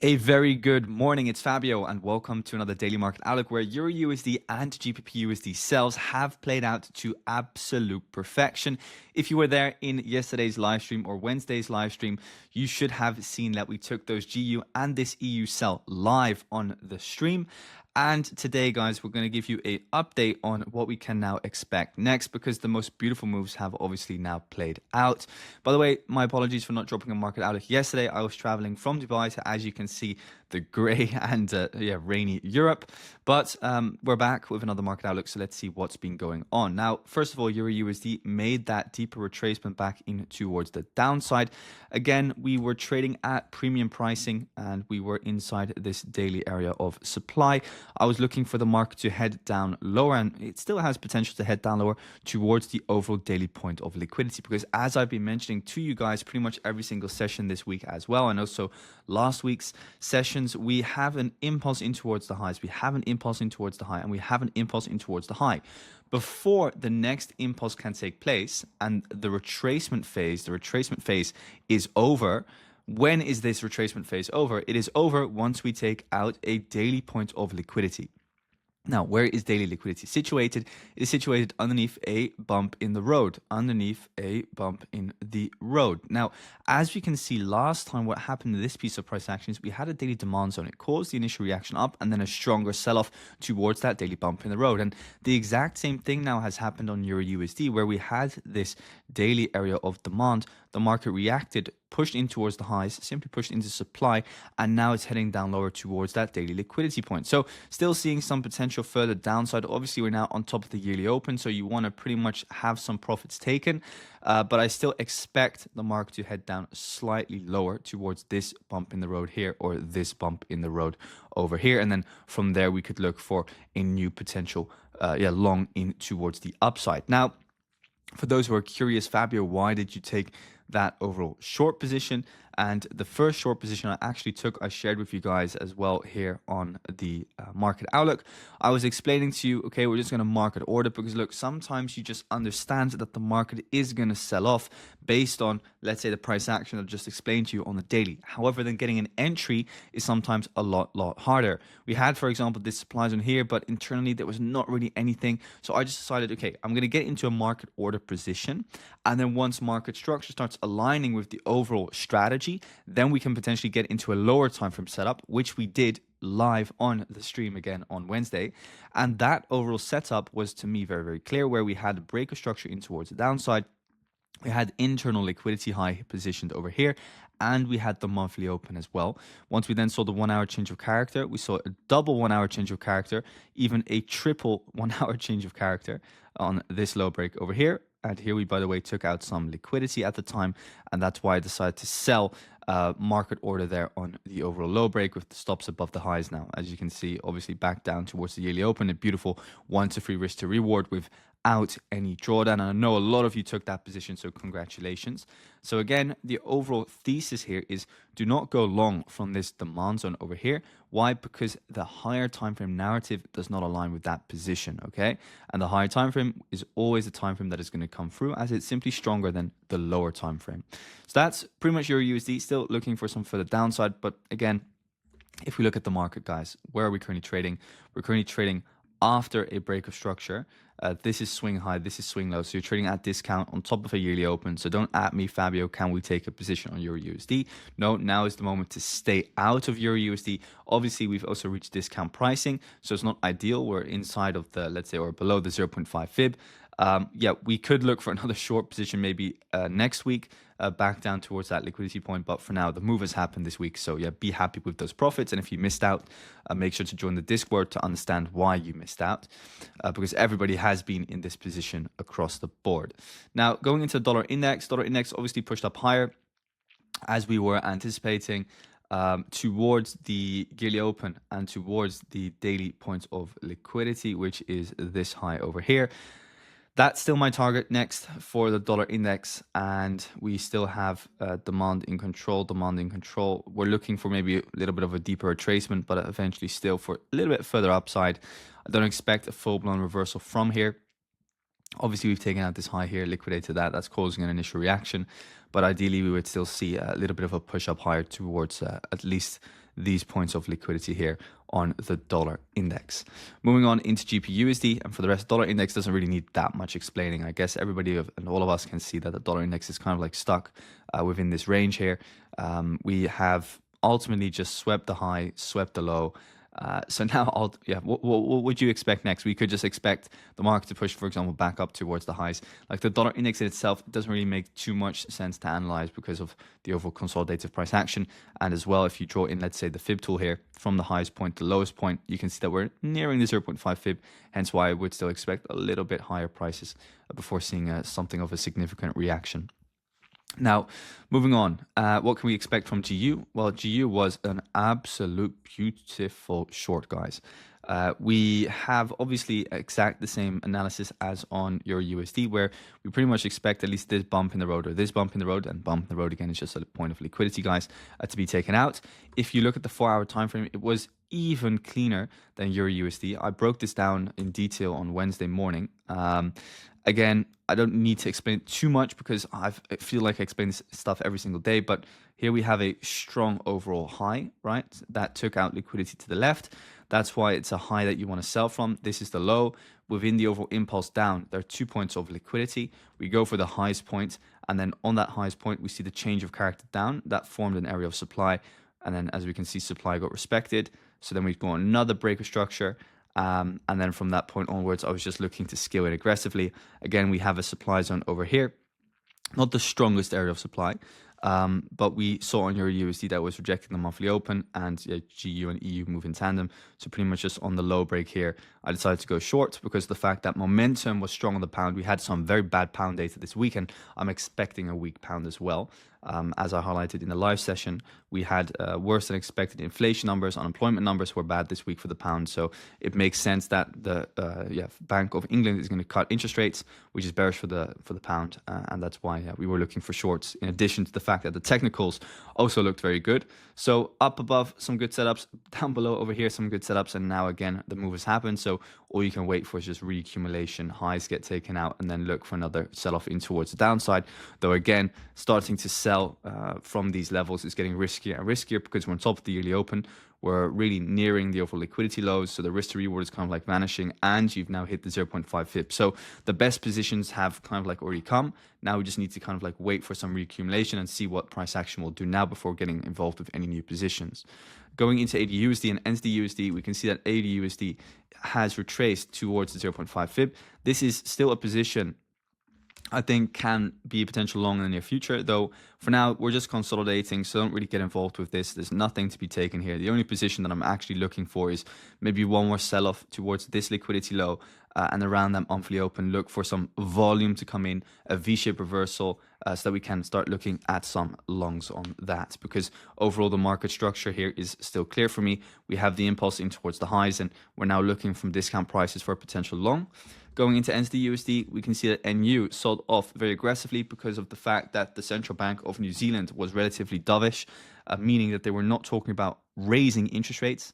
A very good morning. It's Fabio, and welcome to another daily market outlook where EURUSD and GBPUSD sells have played out to absolute perfection. If you were there in yesterday's live stream or Wednesday's live stream, you should have seen that we took those GU and this EU sell live on the stream. And today, guys, we're going to give you an update on what we can now expect next, because the most beautiful moves have obviously now played out. By the way, my apologies for not dropping a market outlook yesterday. I was traveling from Dubai to, as you can see, the grey and rainy Europe. But we're back with another market outlook, so let's see what's been going on. Now, first of all, EURUSD made that deeper retracement back in towards the downside. Again, we were trading at premium pricing and we were inside this daily area of supply. I was looking for the market to head down lower, and it still has potential to head down lower towards the overall daily point of liquidity, because as I've been mentioning to you guys pretty much every single session this week as well, and also last week's sessions, we have an impulse in towards the highs, we have an impulse in towards the high, and we have an impulse in towards the high. Before the next impulse can take place and the retracement phase is over. When is this retracement phase over? It is over once we take out a daily point of liquidity. Now, where is daily liquidity situated? It is situated underneath a bump in the road, Now, as we can see last time, what happened to this piece of price action is we had a daily demand zone. It caused the initial reaction up and then a stronger sell-off towards that daily bump in the road. And the exact same thing now has happened on EURUSD, where we had this daily area of demand. The market reacted, pushed in towards the highs, simply pushed into supply, and now it's heading down lower towards that daily liquidity point. So still seeing some potential further downside. Obviously, we're now on top of the yearly open, so you want to pretty much have some profits taken. But I still expect the market to head down slightly lower towards this bump in the road here, or this bump in the road over here. And then from there, we could look for a new potential long in towards the upside. Now, for those who are curious, Fabio, why did you take that overall short position? And the first short position I actually took, I shared with you guys as well here on the market outlook. I was explaining to you, okay, we're just going to market order, because look, sometimes you just understand that the market is going to sell off based on, let's say, the price action I've just explained to you on the daily. However, then getting an entry is sometimes a lot harder. We had, for example, this supply zone here, but internally there was not really anything. So I just decided, okay, I'm going to get into a market order position. And then once market structure starts aligning with the overall strategy, then we can potentially get into a lower time frame setup, which we did live on the stream again on Wednesday. And that overall setup was, to me, very clear, where we had a break of structure in towards the downside. We had internal liquidity high positioned over here, and we had the monthly open as well. Once we then saw the 1 hour change of character, we saw a double 1 hour change of character, even a triple 1 hour change of character on this low break over here. And here we, by the way, took out some liquidity at the time, and that's why I decided to sell market order there on the overall low break with the stops above the highs. Now, as you can see, obviously back down towards the yearly open, a beautiful 1 to 3 risk to reward without any drawdown. And I know a lot of you took that position, so congratulations. So again, the overall thesis here is do not go long from this demand zone over here. Why? Because the higher time frame narrative does not align with that position, okay? And the higher time frame is always the time frame that is going to come through, as it's simply stronger than the lower time frame. So that's pretty much EURUSD. Still looking for some further downside, but again, if we look at the market, guys, where are we currently trading? We're currently trading after a break of structure. This is swing high, this is swing low. So you're trading at discount on top of a yearly open. So don't at me, Fabio, can we take a position on EURUSD? No, now is the moment to stay out of EURUSD. Obviously, we've also reached discount pricing, so it's not ideal. We're inside of the, let's say, or below the 0.5 fib. We could look for another short position maybe next week, back down towards that liquidity point. But for now, the move has happened this week. So yeah, be happy with those profits. And if you missed out, make sure to join the Discord to understand why you missed out, because everybody has been in this position across the board. Now, going into the dollar index obviously pushed up higher as we were anticipating, towards the yearly open and towards the daily points of liquidity, which is this high over here. That's still my target next for the dollar index, and we still have demand in control. We're looking for maybe a little bit of a deeper retracement, but eventually still for a little bit further upside. I don't expect a full-blown reversal from here. Obviously, we've taken out this high here, liquidated that. That's causing an initial reaction. But ideally, we would still see a little bit of a push up higher towards at least these points of liquidity here on the dollar index. Moving on into GBPUSD, and for the rest, dollar index doesn't really need that much explaining. I guess everybody and all of us can see that the dollar index is kind of like stuck within this range here. We have ultimately just swept the high, swept the low. So now, what would you expect next? We could just expect the market to push, for example, back up towards the highs. Like the dollar index in itself doesn't really make too much sense to analyze because of the overall consolidated price action. And as well, if you draw in, let's say, the fib tool here from the highest point to lowest point, you can see that we're nearing the 0.5 fib. Hence why I would still expect a little bit higher prices before seeing something of a significant reaction. Now, moving on, what can we expect from GU? Well, GU was an absolute beautiful short, guys. We have obviously the same analysis as on EURUSD, where we pretty much expect at least this bump in the road or this bump in the road, and bump in the road again is just a point of liquidity, guys, to be taken out. If you look at the 4-hour time frame, it was even cleaner than EURUSD. I broke this down in detail on Wednesday morning. Again, I don't need to explain it too much because I feel like I explain this stuff every single day, but here we have a strong overall high, right? That took out liquidity to the left. That's why it's a high that you want to sell from. This is the low. Within the overall impulse down, there are 2 points of liquidity. We go for the highest point, and then on that highest point, we see the change of character down. That formed an area of supply, and then as we can see, supply got respected. So then we go on another breaker structure. And then from that point onwards, I was just looking to scale it aggressively. Again, we have a supply zone over here, not the strongest area of supply, but we saw on EURUSD that was rejecting the monthly open, and GU and EU move in tandem. So pretty much just on the low break here, I decided to go short because the fact that momentum was strong on the pound. We had some very bad pound data this weekend. I'm expecting a weak pound as well. As I highlighted in the live session, we had worse than expected inflation numbers. Unemployment numbers were bad this week for the pound. So it makes sense that the Bank of England is going to cut interest rates, which is bearish for the pound. And that's why we were looking for shorts, in addition to the fact that the technicals also looked very good. So up above, some good setups. Down below over here, some good setups. And now again, the move has happened. So all you can wait for is just reaccumulation. Highs get taken out and then look for another sell-off in towards the downside. Though again, starting to sell from these levels is getting riskier and riskier because we're on top of the yearly open. We're really nearing the overall liquidity lows, so the risk to reward is kind of like vanishing, and you've now hit the 0.5 fib. So the best positions have kind of like already come. Now we just need to kind of like wait for some reaccumulation and see what price action will do now before getting involved with any new positions. Going into AUD/USD and NZD/USD, we can see that AUD/USD has retraced towards the 0.5 fib. This is still a position I think can be a potential long in the near future, though for now we're just consolidating, so don't really get involved with this. There's nothing to be taken here. The only position that I'm actually looking for is maybe one more sell-off towards this liquidity low, and around that monthly open, look for some volume to come in, a V-shaped reversal, so that we can start looking at some longs on that, because overall the market structure here is still clear for me. We have the impulse in towards the highs, and we're now looking from discount prices for a potential long. Going into NZD/USD, we can see that NU sold off very aggressively because of the fact that the Central Bank of New Zealand was relatively dovish, meaning that they were not talking about raising interest rates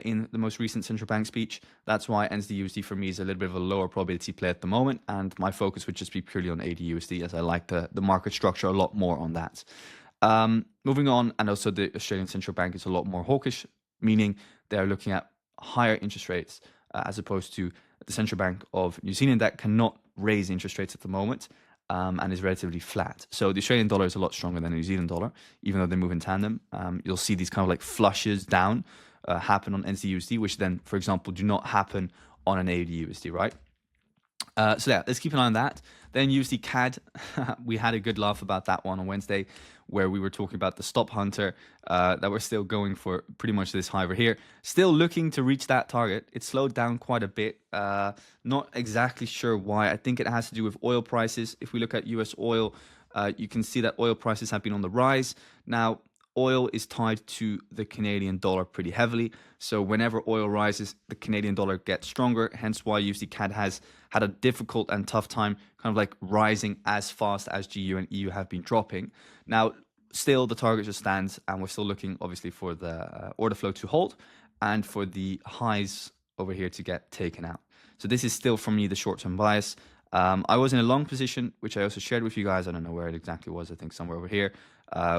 in the most recent central bank speech. That's why NZD/USD for me is a little bit of a lower probability play at the moment, and my focus would just be purely on AUD/USD, as I like the market structure a lot more on that. Moving on, and also the Australian Central Bank is a lot more hawkish, meaning they're looking at higher interest rates as opposed to the Central Bank of New Zealand that cannot raise interest rates at the moment, and is relatively flat. So the Australian dollar is a lot stronger than the New Zealand dollar, even though they move in tandem. You'll see these kind of like flushes down happen on NZD/USD, which then, for example, do not happen on an AUD/USD, right? So yeah, let's keep an eye on that. Then USD CAD, we had a good laugh about that one on Wednesday, where we were talking about the stop hunter, that we're still going for pretty much this high over here. Still looking to reach that target. It slowed down quite a bit. Not exactly sure why. I think it has to do with oil prices. If we look at US oil, you can see that oil prices have been on the rise. Now, oil is tied to the Canadian dollar pretty heavily. So whenever oil rises, the Canadian dollar gets stronger. Hence why USD CAD has had a difficult and tough time kind of like rising as fast as GU and EU have been dropping. Now, still the target just stands, and we're still looking obviously for the order flow to hold and for the highs over here to get taken out. So this is still for me the short-term bias. I was in a long position, which I also shared with you guys. I don't know where it exactly was. I think somewhere over here.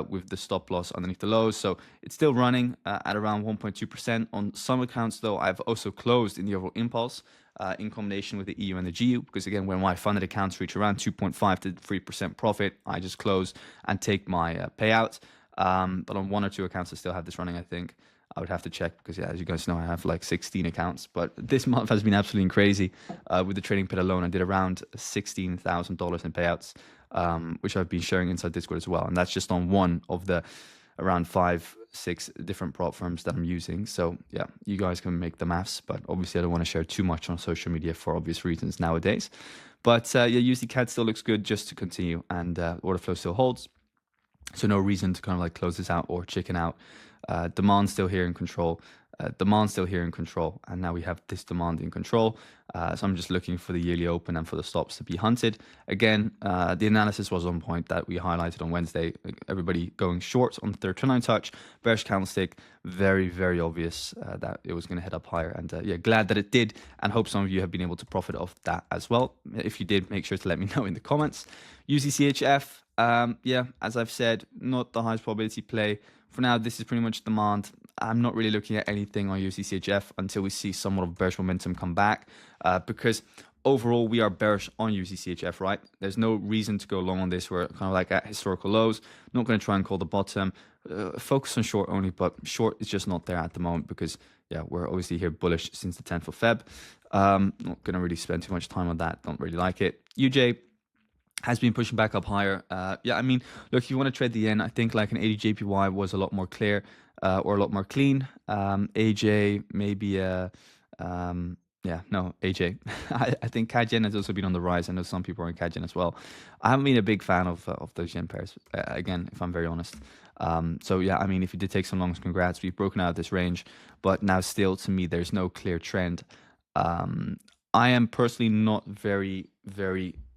with the stop loss underneath the lows. So it's still running at around 1.2%. On some accounts, though, I've also closed in the overall impulse in combination with the EU and the GU, because again, when my funded accounts reach around 2.5 to 3% profit, I just close and take my payout. But on one or two accounts, I still have this running, I think. I would have to check because, yeah, as you guys know, I have like 16 accounts. But this month has been absolutely crazy. With the trading pit alone, I did around $16,000 in payouts, which I've been sharing inside Discord as well. And that's just on one of the around 5-6 different prop firms that I'm using. So yeah, you guys can make the maths, but obviously I don't want to share too much on social media for obvious reasons nowadays. But yeah, USD CAD still looks good just to continue, and order flow still holds. So no reason to kind of like close this out or chicken out. Demand still here in control. Demand still here in control, and now we have this demand in control. So I'm just looking for the yearly open and for the stops to be hunted. Again, the analysis was on point that we highlighted on Wednesday. Everybody going short on the third trendline touch, bearish candlestick, very, very obvious that it was going to head up higher. And yeah, glad that it did, and hope some of you have been able to profit off that as well. If you did, make sure to let me know in the comments. USD CHF, yeah, as I've said, not the highest probability play. For now, this is pretty much demand. I'm not really looking at anything on USD CHF until we see somewhat of bearish momentum come back, because overall we are bearish on USD CHF, right? There's no reason to go long on this. We're kind of like at historical lows. Not going to try and call the bottom. Focus on short only, but short is just not there at the moment because, yeah, we're obviously here bullish since the 10th of Feb. Not going to really spend too much time on that. Don't really like it. UJ has been pushing back up higher. Yeah, I mean, look, if you want to trade the yen, I think like an 80 JPY was a lot more clear or a lot more clean. AJ, maybe, yeah, no, AJ. I think CAD yen has also been on the rise. I know some people are in CAD yen as well. I haven't been a big fan of those yen pairs, again, if I'm very honest. So yeah, I mean, if you did take some longs, congrats. We've broken out of this range, but now still, to me, there's no clear trend. I am personally not very,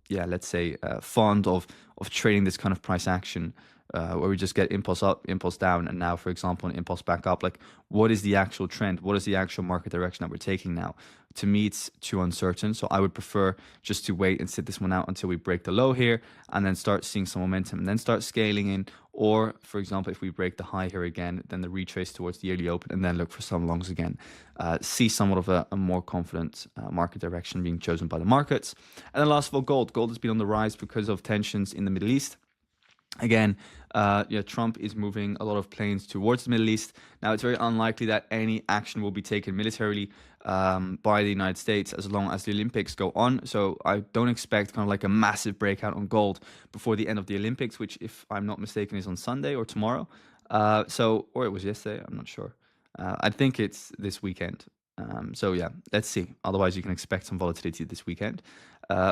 yeah, let's say fond of trading this kind of price action where we just get impulse up, impulse down, and now, for example, an impulse back up. Like, what is the actual trend? What is the actual market direction that we're taking now? To me, it's too uncertain. So I would prefer just to wait and sit this one out until we break the low here and then start seeing some momentum and then start scaling in. Or, for example, if we break the high here again, then the retrace towards the yearly open and then look for some longs again. See somewhat of a more confident market direction being chosen by the markets. And then last of all, gold. Gold has been on the rise because of tensions in the Middle East. Again, yeah, Trump is moving a lot of planes towards the Middle East. Now, it's very unlikely that any action will be taken militarily by the United States as long as the Olympics go on. So I don't expect kind of like a massive breakout on gold before the end of the Olympics, which, if I'm not mistaken, is on Sunday or tomorrow. Or it was yesterday, I'm not sure. I think it's this weekend. So yeah, let's see. Otherwise, you can expect some volatility this weekend.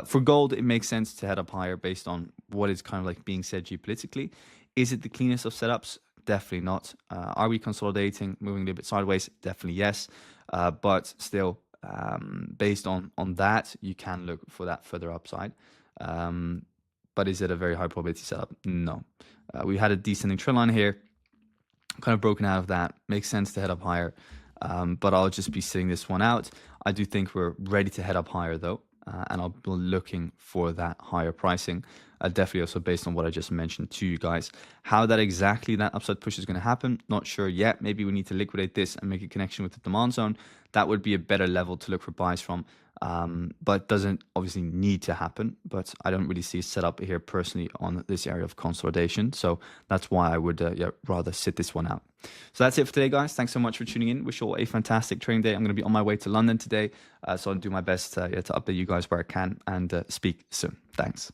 For gold, it makes sense to head up higher based on what is kind of like being said geopolitically. Is it the cleanest of setups? Definitely not. Are we consolidating, moving a little bit sideways? Definitely yes. But still, based on that, you can look for that further upside. But is it a very high probability setup? No. We had a descending trend line here, kind of broken out of that. Makes sense to head up higher. But I'll just be sitting this one out. I do think we're ready to head up higher though, and I'll be looking for that higher pricing. Definitely also based on what I just mentioned to you guys. How that exactly that upside push is going to happen, not sure yet. Maybe we need to liquidate this and make a connection with the demand zone. That would be a better level to look for buys from. But doesn't obviously need to happen. But I don't really see a setup here personally on this area of consolidation. So that's why I would rather sit this one out. So that's it for today, guys. Thanks so much for tuning in. Wish you all a fantastic trading day. I'm going to be on my way to London today. So I'll do my best to update you guys where I can and speak soon. Thanks.